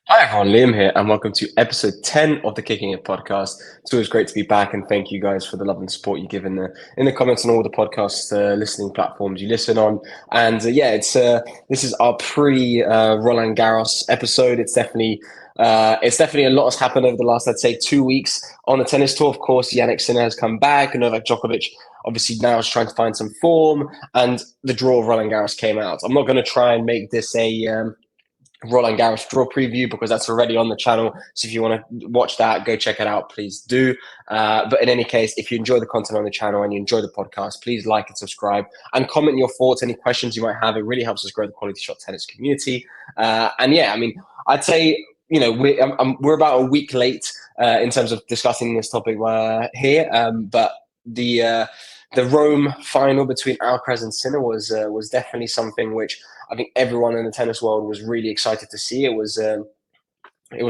Hi everyone, Liam here, and welcome to episode 10 of the Kicking It podcast. It's always great to be back, and thank you guys for the love and support you give in the comments on all the podcast listening platforms you listen on. And this is our pre Roland Garros episode. It's definitely a lot has happened over the last, I'd say, 2 weeks on the tennis tour. Of course, Jannik Sinner has come back, and Novak Djokovic obviously now is trying to find some form, and the draw of Roland Garros came out. I'm not going to try and make this a Roland Garros draw preview because that's already on the channel. So if you want to watch that, go check it out, please do. But in any case, if you enjoy the content on the channel and you enjoy the podcast, please like and subscribe and comment your thoughts, any questions you might have. It really helps us grow the QualityShot tennis community. I'd say, we're about a week late in terms of discussing this topic here. But the Rome final between Alcaraz and Sinner was definitely something which I think everyone in the tennis world was really excited to see. It was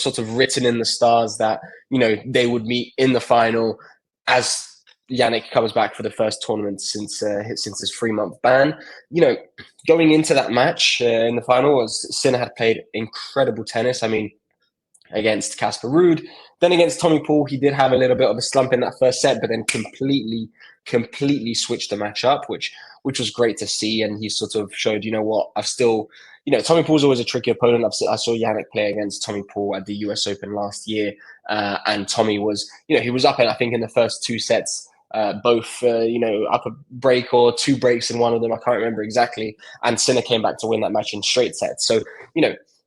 sort of written in the stars that they would meet in the final as Jannik comes back for the first tournament since his 3-month ban. Going into that match in the final, was Sinner had played incredible tennis. I mean, against Casper Ruud. Then against Tommy Paul, he did have a little bit of a slump in that first set, but then completely switched the match up, which was great to see. And he sort of showed, Tommy Paul's always a tricky opponent. I saw Jannik play against Tommy Paul at the US Open last year, and Tommy was, he was up, I think, in the first two sets. Both up a break or two breaks in one of them, I can't remember exactly, and Sinner came back to win that match in straight sets. So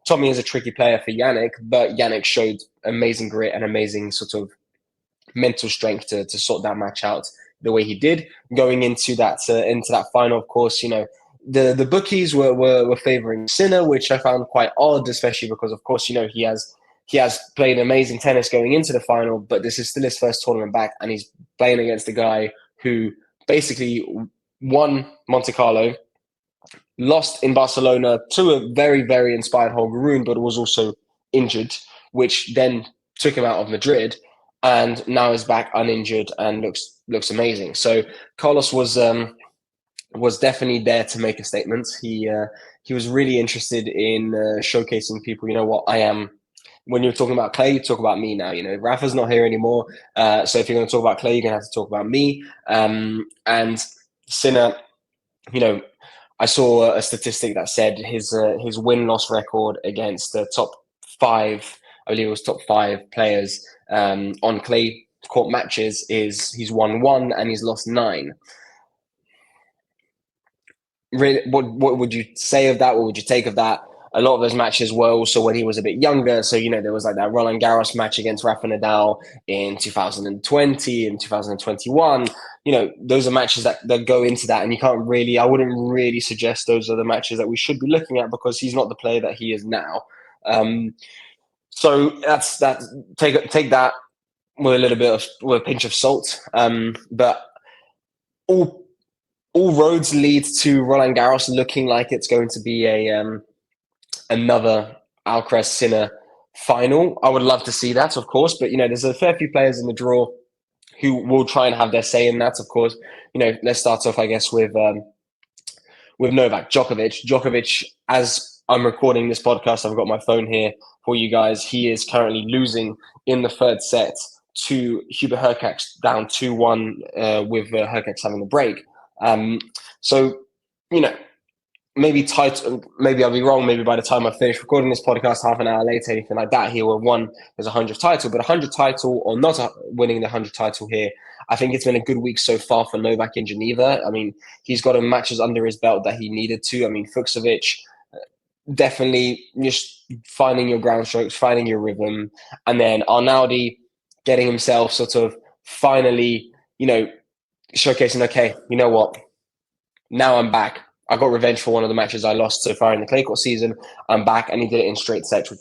Tommy is a tricky player for Jannik, but Jannik showed amazing grit and amazing sort of mental strength to sort that match out the way he did. Going into that final, of course, the bookies were favoring Sinner, which I found quite odd, especially because, of course, he has played amazing tennis going into the final, but this is still his first tournament back, and he's playing against a guy who basically won Monte Carlo, lost in Barcelona to a very, very inspired Holger Rune, but was also injured, which then took him out of Madrid, and now is back uninjured and looks amazing. So Carlos was definitely there to make a statement. He was really interested in showcasing people. You know what, I am. When you're talking about Clay, you talk about me now. Rafa's not here anymore, so if you're going to talk about Clay, you're going to have to talk about me. And Sinner, I saw a statistic that said his win-loss record against the top five, I believe it was top five players on clay court matches is he's won 1 and he's lost 9. Really, what would you say of that? What would you take of that? A lot of those matches were also when he was a bit younger. So, there was like that Roland Garros match against Rafa Nadal in 2020 and 2021. Those are matches that go into that. And I wouldn't really suggest those are the matches that we should be looking at because he's not the player that he is now. So that's that. Take that with a little bit with a pinch of salt. But all roads lead to Roland Garros looking like it's going to be another Alcaraz Sinner final. I would love to see that, of course, but there's a fair few players in the draw who will try and have their say in that. Of course, let's start off, I guess, with Novak Djokovic. Djokovic, as I'm recording this podcast, I've got my phone here for you guys. He is currently losing in the third set to Hubert Hurkacz, down 2-1 with Hurkacz having the break. So, maybe I'll be wrong. Maybe by the time I finish recording this podcast, half an hour later, anything like that, he will have won his 100th title. But 100th title or not winning the 100th title here, I think it's been a good week so far for Novak in Geneva. I mean, he's got matches under his belt that he needed to. I mean, Fucsovic, definitely just finding your ground strokes, finding your rhythm. And then Arnaldi getting himself sort of finally, showcasing, okay, you know what? Now I'm back. I got revenge for one of the matches I lost so far in the clay court season. I'm back, and he did it in straight sets,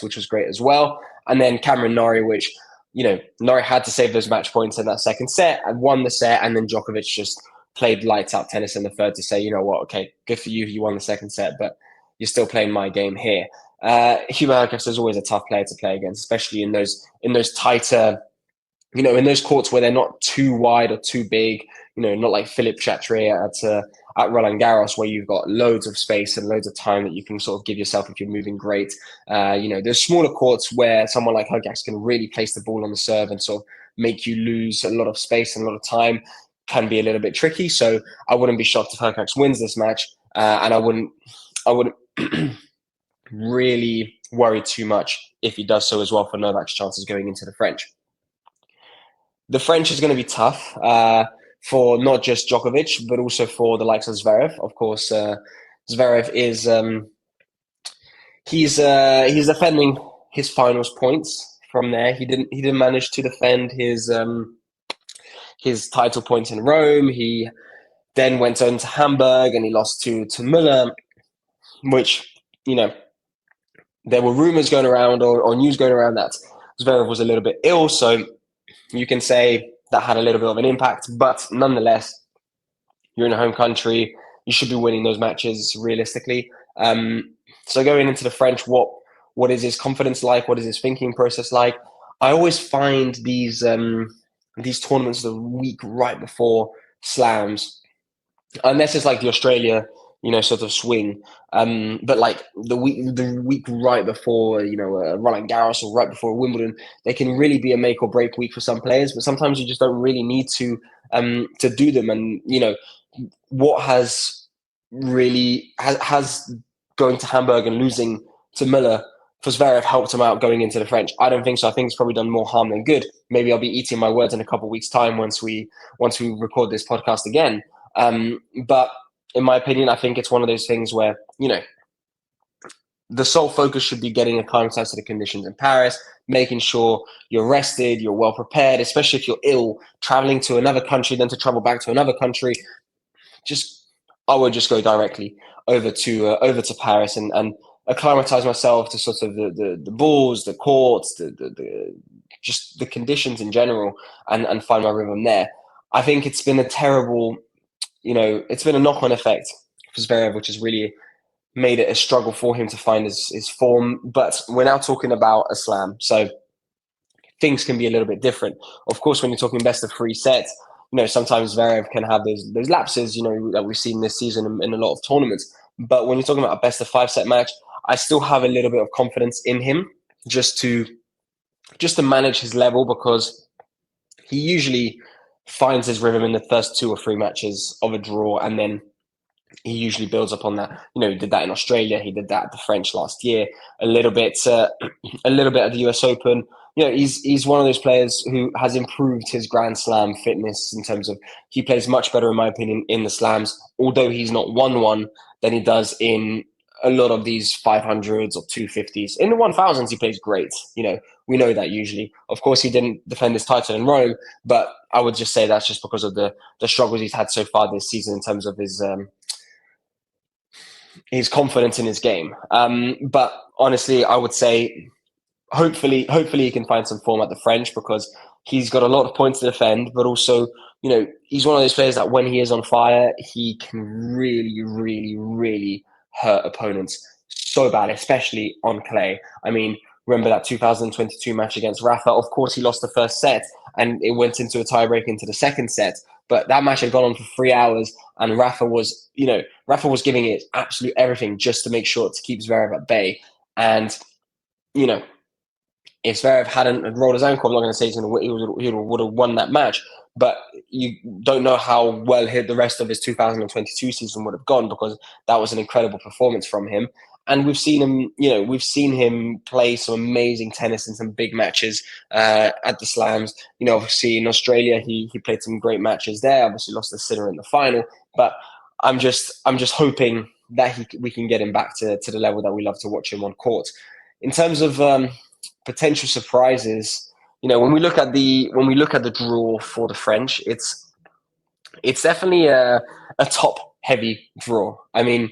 which was great as well. And then Cameron Norrie, which, Norrie had to save those match points in that second set and won the set. And then Djokovic just played lights out tennis in the third to say, you know what, okay, good for you. You won the second set, but you're still playing my game here. Hubert Hurkacz is always a tough player to play against, especially in those tighter in those courts where they're not too wide or too big, not like Philippe Chatrier at Roland Garros, where you've got loads of space and loads of time that you can sort of give yourself if you're moving great. There's smaller courts where someone like Hogax can really place the ball on the serve and sort of make you lose a lot of space and a lot of time. Can be a little bit tricky. So I wouldn't be shocked if Hogax wins this match, and I wouldn't really worry too much if he does so as well for Novak's chances going into the French. The French is going to be tough for not just Djokovic, but also for the likes of Zverev. Of course, Zverev is he's defending his finals points from there. He didn't manage to defend his title points in Rome. He then went on to Hamburg and he lost to Müller, which there were rumors going around or news going around that Zverev was a little bit ill, so you can say that had a little bit of an impact, but nonetheless, you're in a home country. You should be winning those matches realistically. So going into the French, what is his confidence like? What is his thinking process like? I always find these tournaments the week right before slams, unless it's like the Australia, sort of swing. But like the week right before, Roland Garros or right before Wimbledon, they can really be a make or break week for some players. But sometimes you just don't really need to do them. And what has really has going to Hamburg and losing to Müller for Zverev helped him out going into the French? I don't think so. I think it's probably done more harm than good. Maybe I'll be eating my words in a couple of weeks' time once we record this podcast again. But in my opinion, I think it's one of those things where, the sole focus should be getting acclimatized to the conditions in Paris, making sure you're rested, you're well prepared, especially if you're ill, traveling to another country, then to travel back to another country. I would just go directly over to Paris and acclimatize myself to sort of the balls, the courts, the just the conditions in general, and find my rhythm there. I think it's been a terrible, it's been a knock-on effect for Zverev, which has really made it a struggle for him to find his form. But we're now talking about a slam, so things can be a little bit different. Of course, when you're talking best of 3 sets, sometimes Zverev can have those lapses, that we've seen this season in a lot of tournaments. But when you're talking about a best of 5 set match, I still have a little bit of confidence in him just to manage his level, because he usually finds his rhythm in the first 2 or 3 matches of a draw, and then he usually builds upon that. He did that in Australia. He did that at the French last year. A little bit at the US Open. He's one of those players who has improved his Grand Slam fitness in terms of he plays much better, in my opinion, in the slams. Although he's not won one than he does in a lot of these 500s or 250s. In the 1000s, he plays great. We know that usually. Of course, he didn't defend his title in Rome, but I would just say that's just because of the struggles he's had so far this season in terms of his confidence in his game. But honestly, I would say hopefully he can find some form at the French, because he's got a lot of points to defend, but also, he's one of those players that when he is on fire, he can really, really, really hurt opponents so bad, especially on clay. I mean, remember that 2022 match against Rafa? Of course, he lost the first set and it went into a tiebreak into the second set. But that match had gone on for 3 hours, and Rafa was giving it absolute everything just to make sure to keep Zverev at bay. And, if Zverev hadn't rolled his ankle, I'm not going to say he would have won that match, but you don't know how well the rest of his 2022 season would have gone, because that was an incredible performance from him. And we've seen him play some amazing tennis in some big matches at the slams. Obviously in Australia, he played some great matches there. Obviously lost to Sinner in the final, but I'm just hoping that we can get him back to the level that we love to watch him on court. In terms of potential surprises, when we look at the draw for the French, it's definitely a top heavy draw. I mean,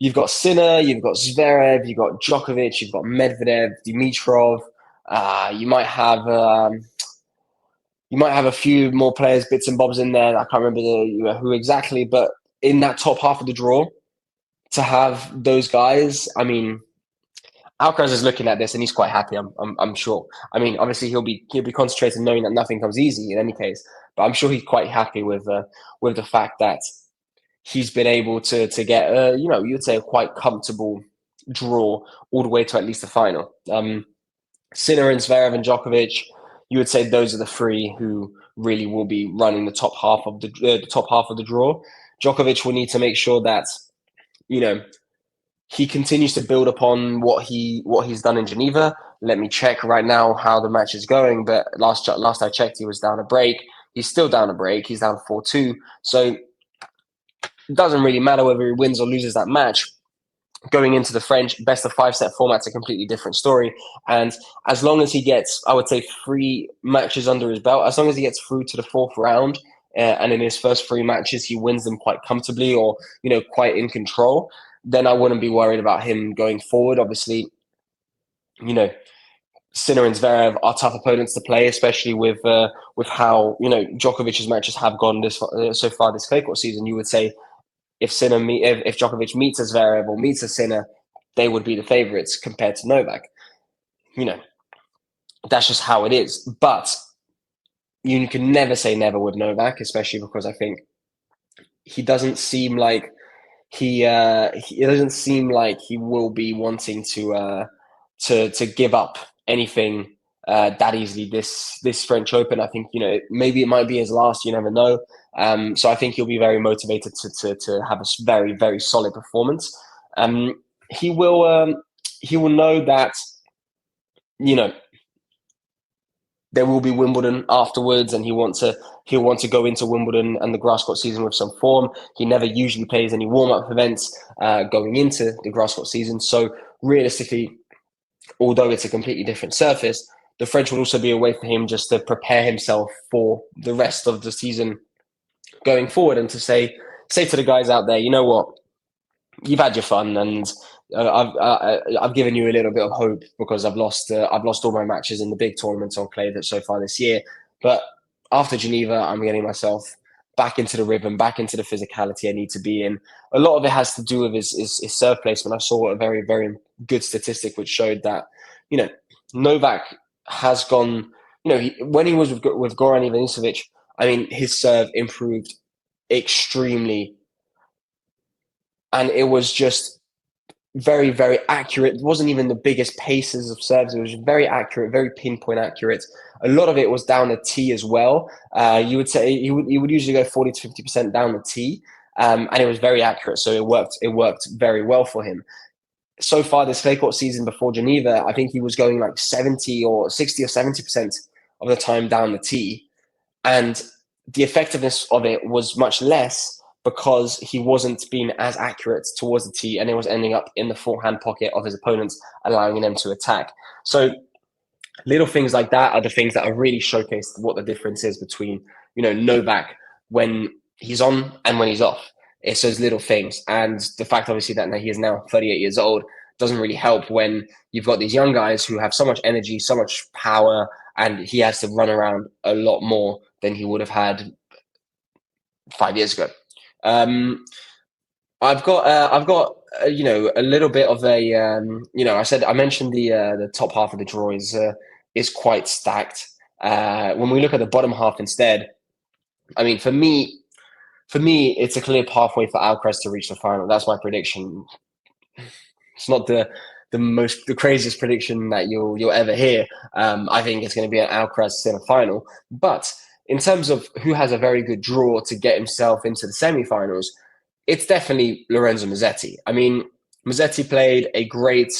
you've got Sinner, you've got Zverev, you've got Djokovic, you've got Medvedev, Dimitrov. You might have a few more players, bits and bobs in there. I can't remember who exactly, but in that top half of the draw, to have those guys, I mean, Alcaraz is looking at this and he's quite happy. I'm sure. I mean, obviously he'll be concentrated knowing that nothing comes easy in any case. But I'm sure he's quite happy with the fact that he's been able to get you'd say a quite comfortable draw all the way to at least the final. Sinner and Zverev and Djokovic, you would say those are the three who really will be running the top half of the top half of the draw. Djokovic will need to make sure that you know he continues to build upon what he's done in Geneva. Let me check right now how the match is going. But last I checked, he was down a break. He's still down a break. He's down 4-2. So it doesn't really matter whether he wins or loses that match. Going into the French best of 5 set format's a completely different story. And as long as he gets, I would say, 3 matches under his belt, as long as he gets through to the 4th round, and in his first 3 matches he wins them quite comfortably or quite in control, then I wouldn't be worried about him going forward. Obviously, Sinner and Zverev are tough opponents to play, especially with how Djokovic's matches have gone so far this clay court season. You would say if Djokovic meets a Zverev or meets a Sinner, they would be the favorites compared to Novak. That's just how it is. But you can never say never with Novak, especially because I think he doesn't seem like he will be wanting to give up anything that easily this French Open. I think maybe it might be his last. You never know. So I think he'll be very motivated to have a very, very solid performance. He will know that there will be Wimbledon afterwards, and he'll want to go into Wimbledon and the grass court season with some form. He never usually plays any warm-up events going into the grass court season. So realistically, although it's a completely different surface, the French will also be a way for him just to prepare himself for the rest of the season going forward, and to say to the guys out there, you know what, you've had your fun, and I've given you a little bit of hope because I've lost all my matches in the big tournaments on clay that so far this year. But after Geneva, I'm getting myself back into the rhythm, back into the physicality I need to be in. A lot of it has to do with his serve placement. I saw a very, very good statistic which showed that Novak has gone. When he was with Goran Ivanisevic, I mean, his serve improved extremely, and it was just very, very accurate. It wasn't even the biggest paces of serves. It was very accurate, very pinpoint accurate. A lot of it was down the tee as well. You would say he would usually go 40 to 50% down the tee, and it was very accurate. So it worked very well for him. So far this clay court season before Geneva, I think he was going like 60 or 70% of the time down the tee, and the effectiveness of it was much less, because he wasn't being as accurate towards the tee, and it was ending up in the forehand pocket of his opponents, allowing them to attack. So little things like that are the things that are really showcased what the difference is between Novak when he's on and when he's off. It's those little things, and the fact obviously that he is now 38 years old doesn't really help when you've got these young guys who have so much energy, so much power, and he has to run around a lot more than he would have had 5 years ago. I've got a little bit of a I mentioned the top half of the draw is quite stacked. When we look at the bottom half instead, I mean, for me, it's a clear pathway for Alcaraz to reach the final. That's my prediction. It's not the craziest prediction that you'll ever hear. I think it's going to be an Alcaraz semi-final, but in terms of who has a very good draw to get himself into the semi-finals, it's definitely Lorenzo Musetti. I mean, Musetti played a great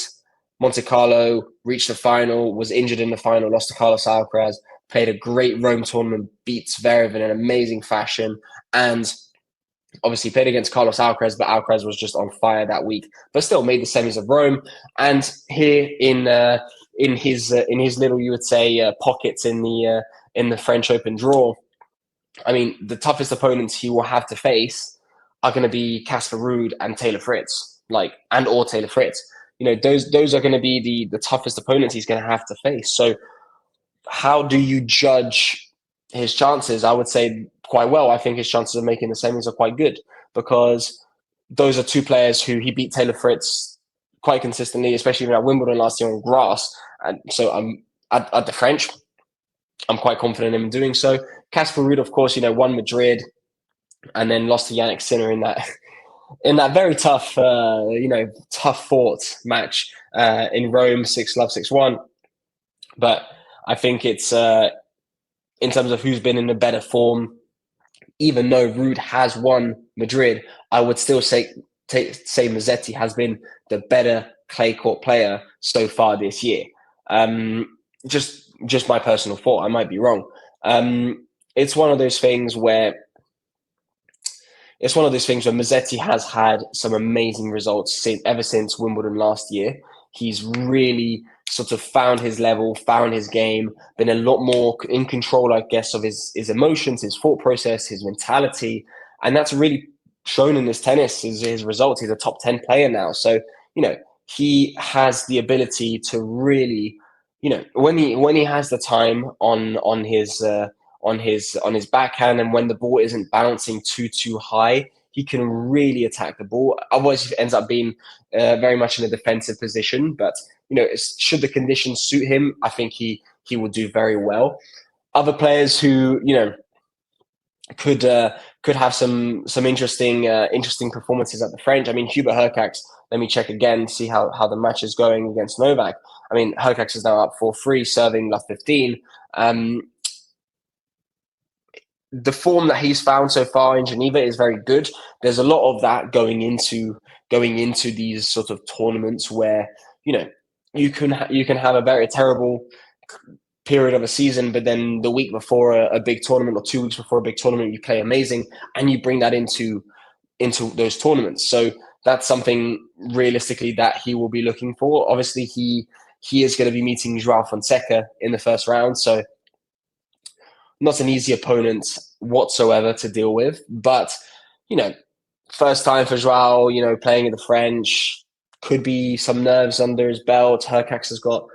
Monte Carlo, reached the final, was injured in the final, lost to Carlos Alcaraz, played a great Rome tournament, beat Zverev in an amazing fashion, and obviously played against Carlos Alcaraz, but Alcaraz was just on fire that week, but still made the semis of Rome. And here in his little, you would say, pockets in the French Open draw, I mean, the toughest opponents he will have to face are going to be Casper Ruud and Taylor Fritz, or Taylor Fritz. Those are going to be the toughest opponents he's going to have to face. So how do you judge his chances? I would say quite well. I think his chances of making the semis are quite good, because those are two players who he beat Taylor Fritz quite consistently, especially even at Wimbledon last year on grass. And so I'm at the French. I'm quite confident in him doing so. Casper Ruud, of course, won Madrid and then lost to Jannik Sinner in that very tough, tough fought match in Rome, 6-love, 6-1. But I think it's in terms of who's been in a better form. Even though Ruud has won Madrid, I would still say Musetti has been the better clay court player so far this year. Just my personal thought. I might be wrong. It's one of those things where Musetti has had some amazing results ever since Wimbledon last year. He's really sort of found his level, found his game, been a lot more in control, I guess, of his emotions, his thought process, his mentality. And that's really shown in his tennis, his results. He's a top 10 player now. So, he has the ability to really, when he has the time on his backhand, and when the ball isn't bouncing too high, he can really attack the ball. Otherwise, it ends up being very much in a defensive position. But should the conditions suit him, I think he will do very well. Other players who could have some interesting performances at the French. I mean, Hubert Hurkacz. Let me check again, see how the match is going against Novak. I mean, Hurkacz is now up 4-3, serving love 15. The form that he's found so far in Geneva is very good. There's a lot of that going into these sort of tournaments where you can have a very terrible period of a season, but then the week before a big tournament or 2 weeks before a big tournament, you play amazing, and you bring that into those tournaments. So that's something realistically that he will be looking for. Obviously, he is going to be meeting Joao Fonseca in the first round, so not an easy opponent whatsoever to deal with. But, first time for Joao, playing in the French, could be some nerves under his belt. Hurkacz has got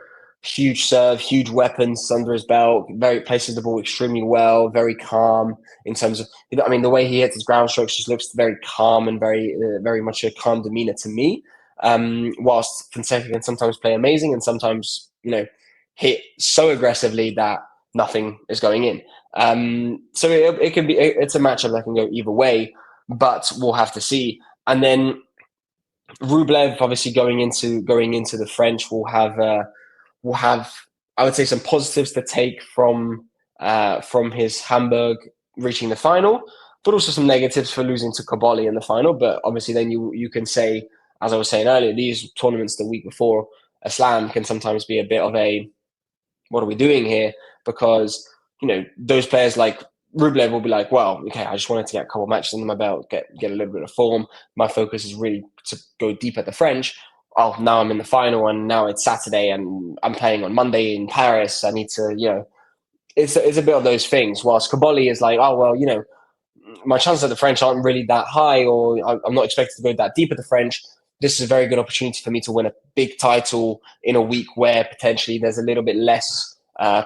huge serve, huge weapons under his belt, places the ball extremely well, very calm in terms of, the way he hits his ground strokes just looks very calm and very much a calm demeanor to me. Whilst Fonseca can sometimes play amazing and sometimes, hit so aggressively that nothing is going in. So it's a matchup that can go either way, but we'll have to see. And then Rublev, obviously going into the French, will have I would say some positives to take from his Hamburg reaching the final, but also some negatives for losing to Cobolli in the final. But obviously, then you can say, as I was saying earlier, these tournaments the week before a slam can sometimes be a bit of a, what are we doing here? Because those players like Rublev will be like, well, okay, I just wanted to get a couple matches under my belt, get a little bit of form. My focus is really to go deep at the French. Oh, now I'm in the final, and now it's Saturday, and I'm playing on Monday in Paris. I need to, it's a bit of those things. Whilst Cobolli is like, oh, well, my chances at the French aren't really that high, or I'm not expected to go that deep at the French. This is a very good opportunity for me to win a big title in a week where potentially there's a little bit less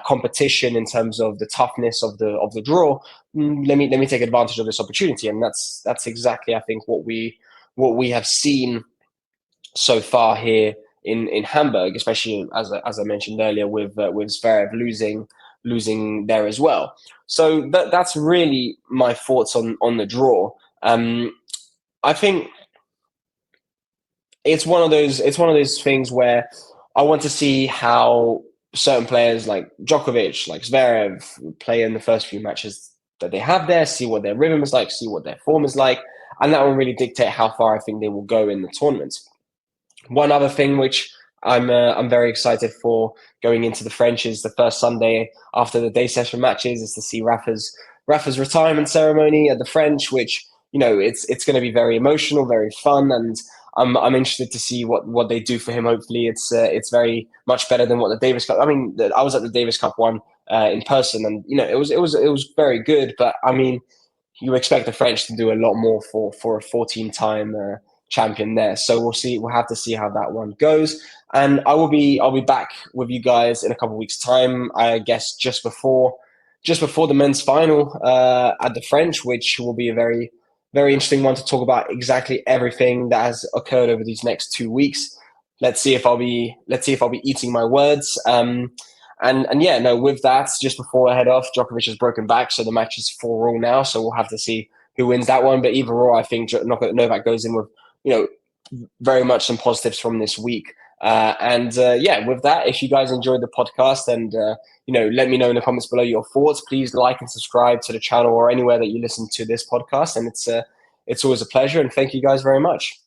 competition in terms of the toughness of the draw. Let me take advantage of this opportunity, and that's exactly, I think, what we have seen so far here in Hamburg, especially as I mentioned earlier with Zverev losing there as well. So that's really my thoughts on the draw. I think it's one of those things where I want to see how certain players like Djokovic, like Zverev, play in the first few matches that they have there, see what their rhythm is like, see what their form is like, and that will really dictate how far I think they will go in the tournament. One other thing which I'm very excited for going into the French is the first Sunday after the day session matches is to see Rafa's retirement ceremony at the French, which it's going to be very emotional, very fun, and I'm interested to see what they do for him. Hopefully, it's very much better than what the Davis Cup. I mean, I was at the Davis Cup one in person, and it was very good. But I mean, you expect the French to do a lot more for a 14-time champion there. So we'll see. We'll have to see how that one goes. And I'll be back with you guys in a couple of weeks' time. I guess just before the men's final at the French, which will be a very, very interesting one to talk about exactly everything that has occurred over these next 2 weeks. let's see if I'll be eating my words. And yeah, no, with that, just before I head off, Djokovic has broken back, so the match is 4-all now. So we'll have to see who wins that one. But either or, I think Novak goes in with, you know, very much some positives from this week. And yeah, with that, if you guys enjoyed the podcast, and you know, let me know in the comments below your thoughts. Please like and subscribe to the channel or anywhere that you listen to this podcast. And it's always a pleasure. And thank you guys very much.